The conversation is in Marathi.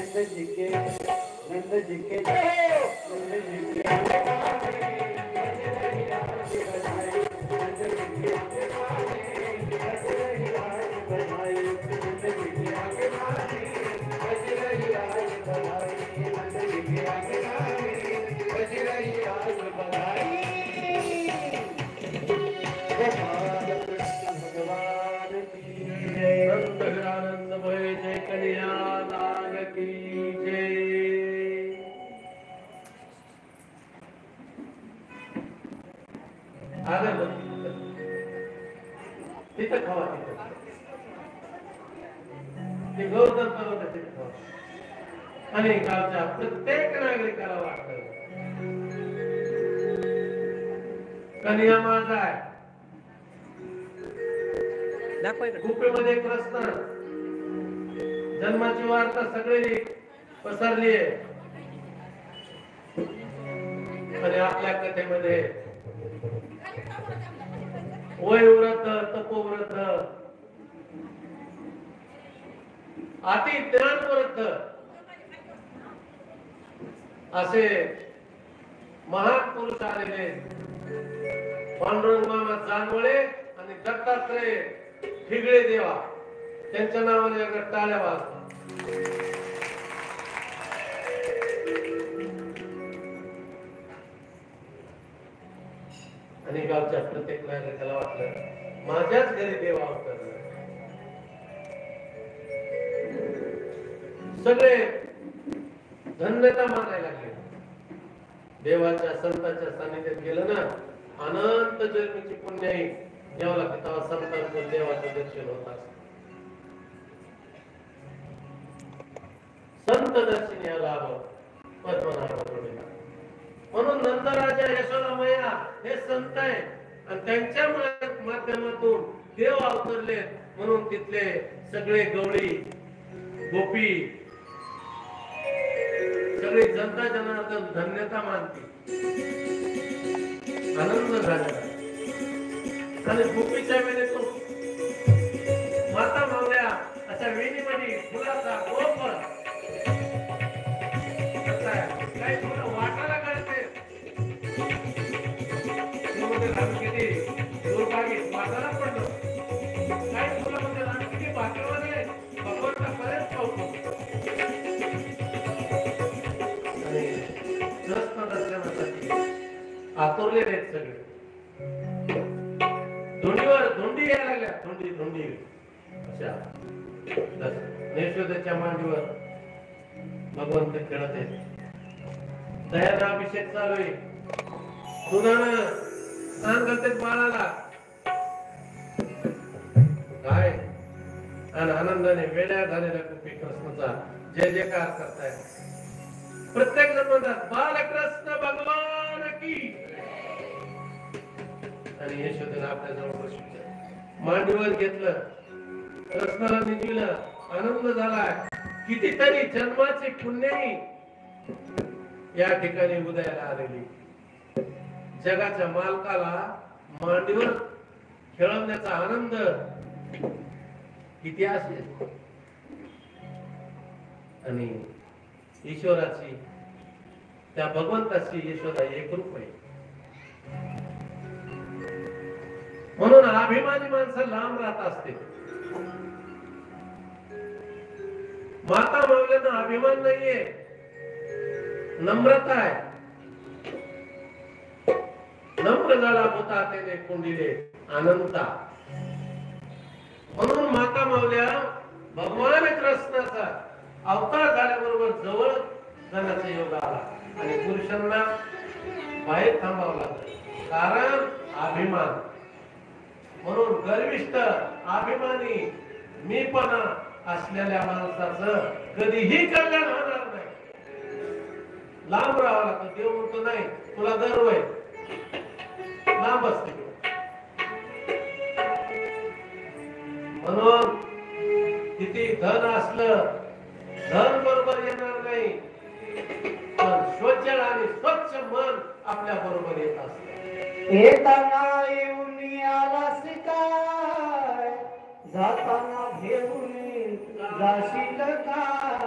जी के नंद जी के नंद जी के तिथं खावा ते गोवर्धन पर्वत तिथं खावा आणि गावच्या प्रत्येक नागरिकाला वाटतं कन्या माझा आहे गुफेमध्ये कृष्ण जन्माची वार्ता सगळी पसरली आहे आणि आपल्या कथेमध्ये वयव्रत तपोव्रत अति ज्ञानव्रत असे महान पुरुष आलेले पांडुरंग मामा जानवळे आणि दत्तात्रय ठिगळे देवा त्यांच्या नावाने एकदा टाळ्या वाजतात आणि गावच्या प्रत्येक नागरिकाला वाटलं माझ्याच घरी देव अवतरला सगळे धन्यता मानायला लागले देवाच्या संतांच्या सानिध्यात गेलं ना अनंत जन्मीची पुण्याई देवाला तेव्हा संतांचं देवाचं दर्शन होत असत संत दर्शन या लाभ पद्मनाभ म्हणून नंदराजा यशोदा मैया हे संत आहे आणि त्यांच्या माध्यमातून देव अवतरले म्हणून तिथले सगळे गवळी गोपी सगळी जनता जनार्दन धन्यता मानते आनंद झाला आणि गोपीच्या वेळेतून माता मावल्या अशा वेणीमध्ये फुलाचा गोप काही थोडं वाटायला कळते वाटायला पडलं काही फुलामध्ये रानकिती भाकरवाले भगवंता पर्यंत पावतो आणि कृष्ण दर्शनासाठी आतुरलेले आहेत सगळे धोंडीवर धोंडी यायला लागल्या धोंडी अशा यशोदेच्या मांडीवर भगवंत खेळत आहेत दयाचा अभिषेक चालू आहे दुधानं स्नान करते बाळाला काय आणि आनंदाने वेड्या झालेल्या गोपी कृष्णाचा जय जयकार करताय प्रत्येक जण म्हणतात बालकृष्ण भगवान की आणि यशोदेला आपल्या जवळ बसवलं मांडीवर घेतलं कृष्णाला निजविलं आनंद झालाय कितीतरी जन्माची पुण्याई या ठिकाणी उदयाला आलेली जगाच्या मालकाला मांडीवर खेळवण्याचा आनंद किती असेल आणि ईश्वराची त्या भगवंताची यशोदा एकरूप आहे म्हणून अभिमानी माणसं लांब राहत असते माता मावल्यांना अभिमान नाहीये नम्रता आहे नम्र झाला होता त्याने कुंडीले अनंता म्हणून माता मावल्या भगवान कृष्णाचा अवतार झाल्याबरोबर जवळ जाण्याचा योग आला आणि पुरुषांना बाहेर थांबावं लागलं कारण अभिमान म्हणून गर्विष्ठ अभिमानी मीपणा असलेल्या माणसाचं कधीही कल्याण होणार नाही लांब राहावं लागतं देव म्हणतो नाही तुला गर्व आहे लांब असते म्हणून किती धन असलं धन बरोबर येणार नाही पण स्वच्छ आणि स्वच्छ मन आपल्या बरोबर येत असत येताना येऊन आलास काय जाताना घेऊन जाशील काय